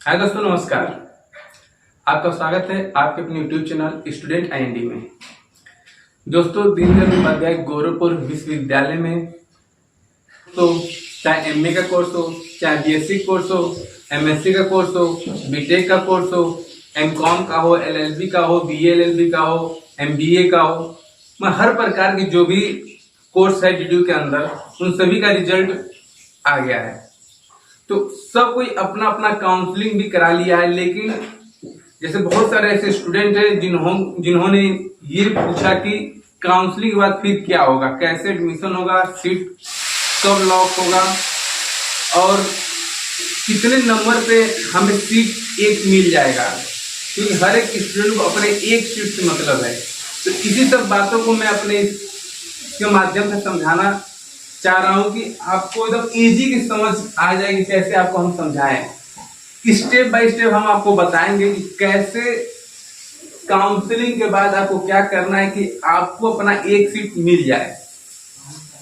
हाय दोस्तों, नमस्कार। आपका स्वागत है आपके अपने यूट्यूब चैनल स्टूडेंट आईएनडी में। दोस्तों, दीनदयाल उपाध्याय गोरखपुर विश्वविद्यालय में तो चाहे एमए का कोर्स हो, चाहे बीएससी कोर्स हो, एमएससी का कोर्स हो, बीटेक का कोर्स हो, एमकॉम का हो, एलएलबी का हो, बीए एलएलबी का हो, एमबीए का हो, हर प्रकार की जो भी कोर्स है डीडीयू के अंदर, उन सभी का रिजल्ट आ गया है। तो सब कोई अपना अपना काउंसलिंग भी करा लिया है, लेकिन जैसे बहुत सारे ऐसे स्टूडेंट हैं जिन्होंने ये पूछा कि काउंसलिंग के बाद फिर क्या होगा, कैसे एडमिशन होगा, सीट कब लॉक होगा और कितने नंबर पे हमें सीट एक मिल जाएगा, क्योंकि हर एक स्टूडेंट को अपने एक सीट से मतलब है। तो इसी सब बातों को मैं अपने के माध्यम से समझाना चाह रहा हूं कि आपको एकदम इजी की समझ आ जाएगी। कैसे आपको हम समझाएं, स्टेप बाय स्टेप हम आपको बताएंगे कि कैसे काउंसलिंग के बाद आपको क्या करना है कि आपको अपना एक सीट मिल जाए।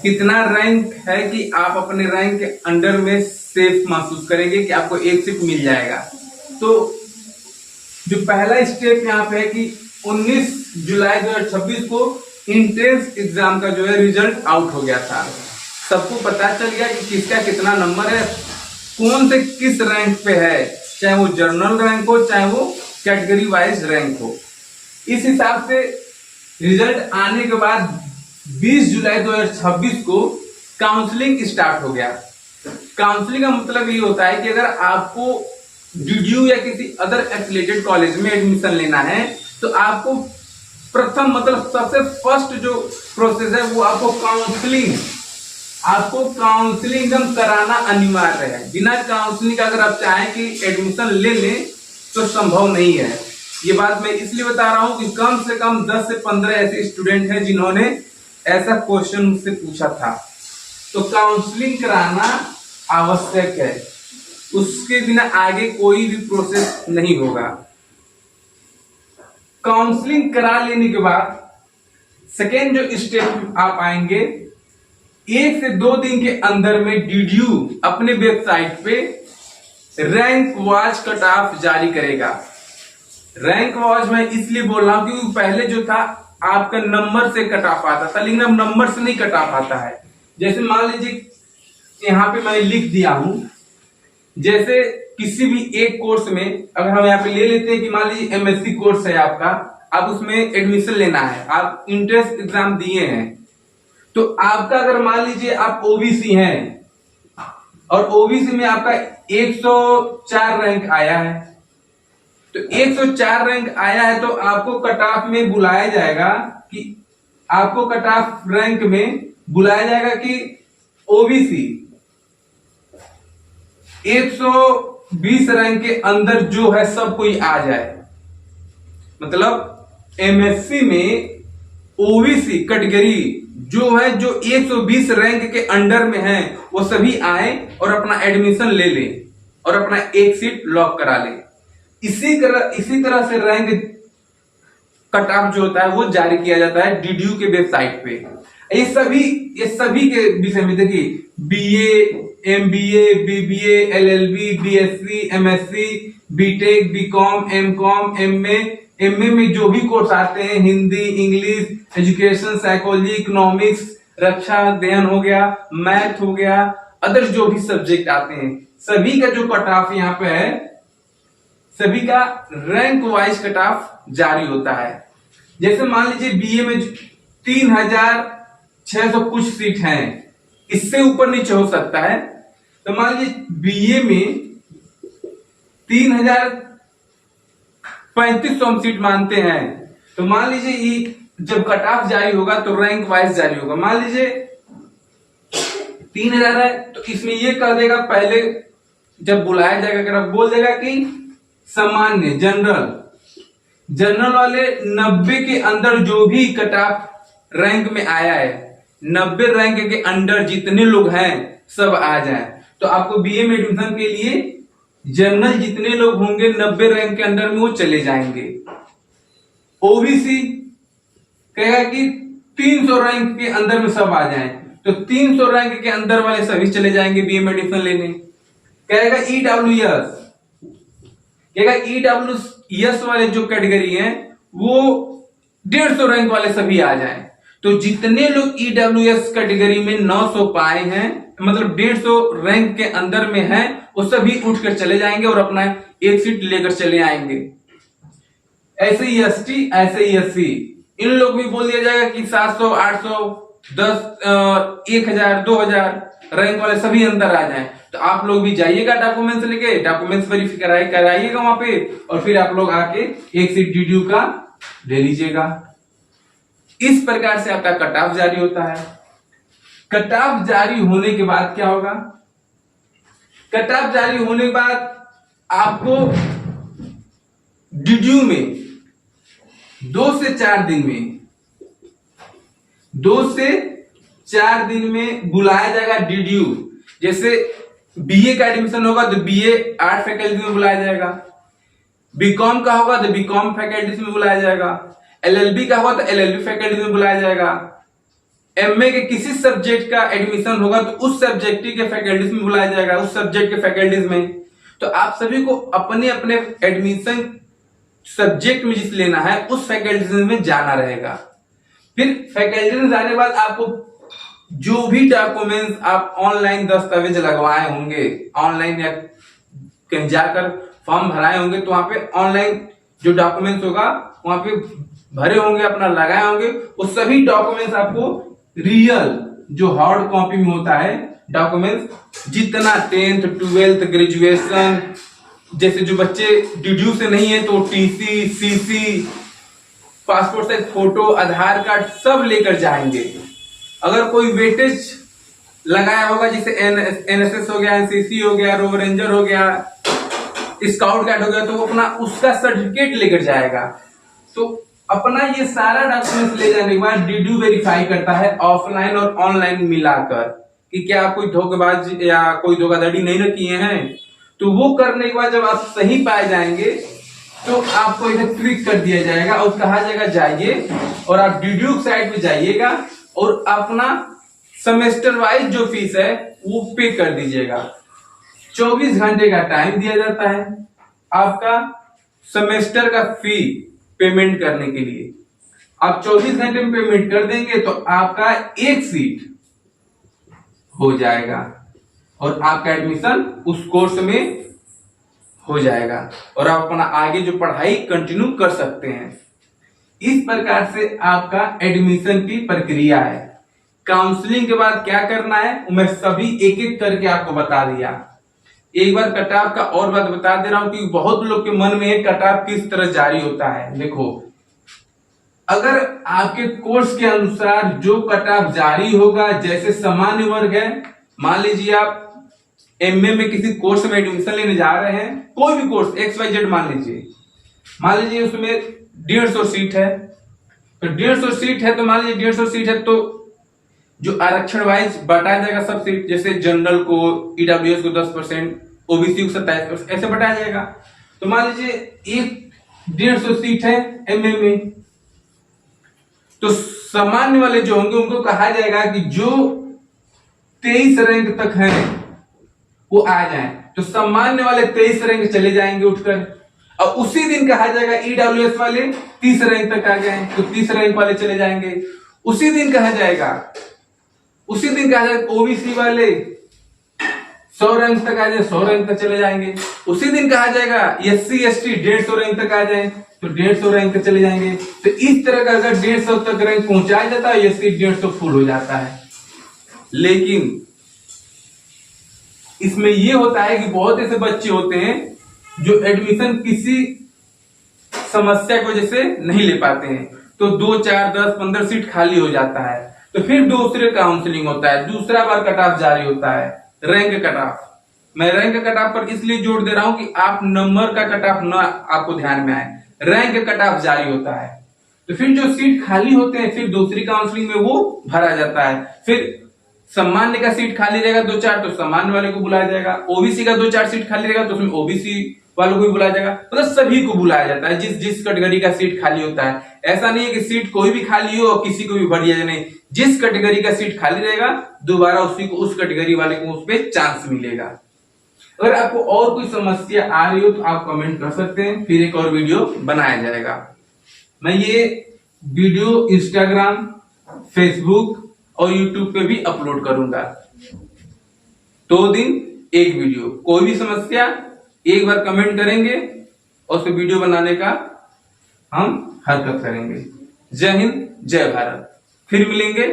कितना रैंक है कि आप अपने रैंक के अंडर में सेफ महसूस करेंगे कि आपको एक सीट मिल जाएगा। तो जो पहला स्टेप यहाँ पे है कि 19 जुलाई 2026 को इंट्रेंस एग्जाम का जो है रिजल्ट आउट हो गया था। सबको पता चल गया कि किसका कितना नंबर है, कौन से किस रैंक पे है, चाहे वो जनरल रैंक हो, चाहे वो कैटेगरी वाइज रैंक हो। इस हिसाब से रिजल्ट आने के बाद 20 जुलाई 2026 को काउंसलिंग स्टार्ट हो गया। काउंसलिंग का मतलब ये होता है कि अगर आपको डीडीयू या किसी अदर एफिलिएटेड कॉलेज में एडमिशन लेना है तो आपको प्रथम मतलब सबसे फर्स्ट जो प्रोसेस है वो आपको काउंसलिंग एकदम कराना अनिवार्य है। बिना काउंसलिंग अगर आप चाहें कि एडमिशन ले लें तो संभव नहीं है। ये बात मैं इसलिए बता रहा हूं कि कम से कम 10 से 15 ऐसे स्टूडेंट हैं जिन्होंने ऐसा क्वेश्चन मुझसे पूछा था। तो काउंसलिंग कराना आवश्यक है, उसके बिना आगे कोई भी प्रोसेस नहीं होगा। काउंसलिंग करा लेने के बाद सेकेंड जो स्टेप आप आएंगे, 1 से 2 दिन के अंदर में डीडीयू अपने वेबसाइट पे रैंक वाइज कट ऑफ जारी करेगा। रैंक वाइज मैं इसलिए बोल रहा हूं क्योंकि पहले जो था आपका नंबर से कट ऑफ आता था, लेकिन अब नंबर से नहीं कट ऑफ आता है। जैसे मान लीजिए यहां पे मैंने लिख दिया हूं, जैसे किसी भी एक कोर्स में अगर हम यहाँ पे ले लेते हैं कि मान लीजिए एमएससी कोर्स है आपका, आप उसमें एडमिशन लेना है, आप इंट्रेंस एग्जाम दिए हैं, तो आपका अगर मान लीजिए आप ओबीसी हैं और ओबीसी में आपका 104 रैंक आया है, तो 104 रैंक आया है तो आपको कट ऑफ में बुलाया जाएगा कि आपको कट ऑफ रैंक में बुलाया जाएगा कि ओबीसी 120 रैंक के अंदर जो है सब कोई आ जाए। मतलब एमएससी में ओबीसी कैटेगरी जो है जो 120 रैंक के अंडर में है वो सभी आए और अपना एडमिशन ले ले और अपना एक सीट लॉक करा ले। इसी तरह से रैंक कट ऑफ जो होता है वो जारी किया जाता है डीडीयू के वेबसाइट पे। ये सभी के विषय में देखिए, BA, MBA, BBA, LLB, BSc, MSc, BTech, BCom, MCom, MA में जो भी कोर्स आते हैं, Hindi, English, education, psychology, economics, रक्षा अध्ययन हो गया, मैथ हो गया, अदर जो भी सब्जेक्ट आते हैं, सभी का जो कट ऑफ यहाँ पे है, सभी का रैंक वाइज कट ऑफ जारी होता है। जैसे मान लीजिए बीए में 3600 कुछ सीट हैं, इससे ऊपर नीचे हो सकता है। तो मान लीजिए बीए में 3500 सीट मानते हैं, तो मान लीजिए ये जब कट ऑफ जारी होगा तो रैंक वाइज जारी होगा। मान लीजिए 3000 है तो इसमें ये कर देगा, पहले जब बुलाया जाएगा अगर बोल देगा कि सामान्य जनरल वाले 90 के अंदर जो भी कट ऑफ रैंक में आया है, 90 रैंक के अंडर जितने लोग हैं सब आ जाए। तो आपको बीए में एडमिशन के लिए जनरल जितने लोग होंगे 90 रैंक के अंडर में वो चले जाएंगे। ओबीसी कहेगा कि 300 रैंक के अंदर में सब आ जाएं, तो 300 रैंक के अंदर वाले सभी चले जाएंगे बीए में एडमिशन लेने। कहेगा ईडब्ल्यूएस क्या EWS वाले जो कैटेगरी हैं वो 150 रैंक वाले सभी आ जाएं। तो जितने लोग EWS कैटेगरी में 900 पाए हैं, मतलब 150 रैंक के अंदर में हैं, वो सभी उठकर चले जाएंगे और अपना एक सीट लेकर चले आएंगे। ऐसे ही ST, ऐसे ही SC, इन लोग भी बोल दिया जाएगा कि 700, 800, 10, 1000, 2000 रैंक वाले सभी अंदर आ जाएं। तो आप लोग भी जाइएगा डॉक्यूमेंट्स लेके, डॉक्यूमेंट्स वेरीफाई कराइएगा वहां पे, और फिर आप लोग आके एक सीट DDU का ले लीजिएगा। इस प्रकार से आपका कट ऑफ जारी होता है। कट ऑफ जारी होने के बाद क्या होगा? कट ऑफ जारी होने के बाद आपको DDU में 2 से 4 दिन में 2 से 4 दिन में बुलाया जाएगा DDU। जैसे BA का एडमिशन होगा तो BA आर्ट फैकल्टी में बुलाया जाएगा, BCom का होगा तो BCom फैकल्टी में बुलाया जाएगा, LLB का होगा तो LLB फैकल्टी में बुलाया जाएगा, MA के किसी सब्जेक्ट का एडमिशन होगा तो उस सब्जेक्ट के फैकल्टीज में बुलाया जाएगा, उस सब्जेक्ट के फैकल्टीज में। तो आप सभी को अपने अपने एडमिशन सब्जेक्ट में जिस लेना है उस फैकल्टीज में जाना रहेगा। फिर फैकल्टी में जाने के बाद आपको जो भी डॉक्यूमेंट्स आप ऑनलाइन दस्तावेज लगवाए होंगे, ऑनलाइन या कहीं जाकर फॉर्म भराए होंगे, तो वहां पे ऑनलाइन जो डॉक्यूमेंट्स होगा वहां पे भरे होंगे, अपना लगाए होंगे, वो सभी डॉक्यूमेंट्स आपको रियल जो हार्ड कॉपी में होता है डॉक्यूमेंट्स, जितना 10th, 12th, ग्रेजुएशन, जैसे जो बच्चे DDU से नहीं है तो TC, CC, passport size photo, Aadhaar card सब लेकर जाएंगे। अगर कोई वेटेज लगाया होगा, जैसे NSS हो गया, NCC हो गया, रोवर रेंजर हो गया, स्काउट गाइड हो गया, तो वो अपना उसका सर्टिफिकेट लेकर जाएगा। तो अपना ये सारा डॉक्यूमेंट्स ले जाने के बाद DDU वेरीफाई करता है ऑफलाइन और ऑनलाइन मिलाकर कि क्या कोई धोखेबाज या कोई धोखाधड़ी नहीं न किए हैं। तो वो करने के बाद जब आप सही पाए जाएंगे तो आपको इधर क्लिक कर दिया जाएगा और कहा जाएगा जाइए और आप DDU साइट पे जाइएगा और अपना सेमेस्टर वाइज जो फीस है वो पे कर दीजिएगा। 24 घंटे का टाइम दिया जाता है आपका सेमेस्टर का फी पेमेंट करने के लिए। आप 24 घंटे में पेमेंट कर देंगे तो आपका एक सीट हो जाएगा और आपका एडमिशन उस कोर्स में हो जाएगा और आप अपना आगे जो पढ़ाई कंटिन्यू कर सकते हैं। इस प्रकार से आपका एडमिशन की प्रक्रिया है। काउंसलिंग के बाद क्या करना है मैं सभी एक एक करके आपको बता दिया। एक बार कट ऑफ का और बात बता दे रहा हूं कि बहुत लोग के मन में कट ऑफ किस तरह जारी होता है। देखो, अगर आपके कोर्स के अनुसार जो कट ऑफ जारी होगा, जैसे सामान्य वर्ग है, मान लीजिए आप MA में किसी कोर्स में एडमिशन लेने जा रहे हैं, कोई भी कोर्स XYZ मान लीजिए उसमें 150 सीट है, तो 150 सीट है तो मान लीजिए 150 सीट है तो जो आरक्षण वाइज बटाया जाएगा सब सीट, जैसे जनरल को, EWS को 10%, OBC को 27%, ऐसे बटाया जाएगा। तो मान लीजिए एक 150 सीट है MA में, तो सामान्य वाले जो होंगे उनको कहा जाएगा कि जो 23 रैंक तक हैं वो आ जाएं। तो सामान्य वाले 23 रैंक चले जाएंगे उठकर, और उसी दिन कहा जाएगा EWS वाले 30 रैंक तक आ गए तो 30 रैंक वाले चले जाएंगे। उसी दिन कहा जाएगा OBC वाले 100 रैंक तक आ जाए, 100 रैंक तक चले जाएंगे। उसी दिन कहा जाएगा SC ST 150 रैंक तक आ जाए तो 150 रैंक तक चले जाएंगे। तो इस तरह का अगर 150 तक रैंक पहुंचाया जाता है, SC 150 फुल हो जाता है। लेकिन इसमें यह होता है कि बहुत ऐसे बच्चे होते हैं जो एडमिशन किसी समस्या की वजह से नहीं ले पाते हैं, तो 2, 4, 10, 15 सीट खाली हो जाता है। तो फिर दूसरे काउंसलिंग होता है, दूसरा बार कट ऑफ जारी होता है, रैंक कट ऑफ। मैं रैंक कट ऑफ पर इसलिए जोर दे रहा हूं कि आप नंबर का कट ऑफ ना आपको ध्यान में आए, रैंक कट ऑफ जारी होता है। तो फिर जो सीट खाली होते हैं फिर दूसरी काउंसलिंग में वो भरा जाता है। फिर सामान्य का सीट खाली रहेगा 2-4 तो सामान्य वाले को बुलाया जाएगा, OBC का 2-4 सीट खाली रहेगा तो उसमें OBC वालों को भी बुलाया जाएगा, मतलब सभी को बुलाया जाता है जिस कैटेगरी का सीट खाली होता है। ऐसा नहीं है कि सीट कोई भी खाली हो और किसी को भी भर दिया जाए, नहीं, जिस कैटेगरी का सीट खाली रहेगा दोबारा उसी को उस कैटेगरी वाले को उस पर चांस मिलेगा। अगर आपको और कोई समस्या आ रही हो तो आप कमेंट कर सकते हैं, फिर एक और वीडियो बनाया जाएगा। मैं ये वीडियो इंस्टाग्राम, फेसबुक और यूट्यूब पे भी अपलोड करूंगा। 2 दिन एक वीडियो। कोई भी समस्या एक बार कमेंट करेंगे और उस पर वीडियो बनाने का हम हरकत करेंगे। जय हिंद, जय भारत। फिर मिलेंगे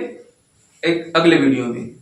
एक अगले वीडियो में।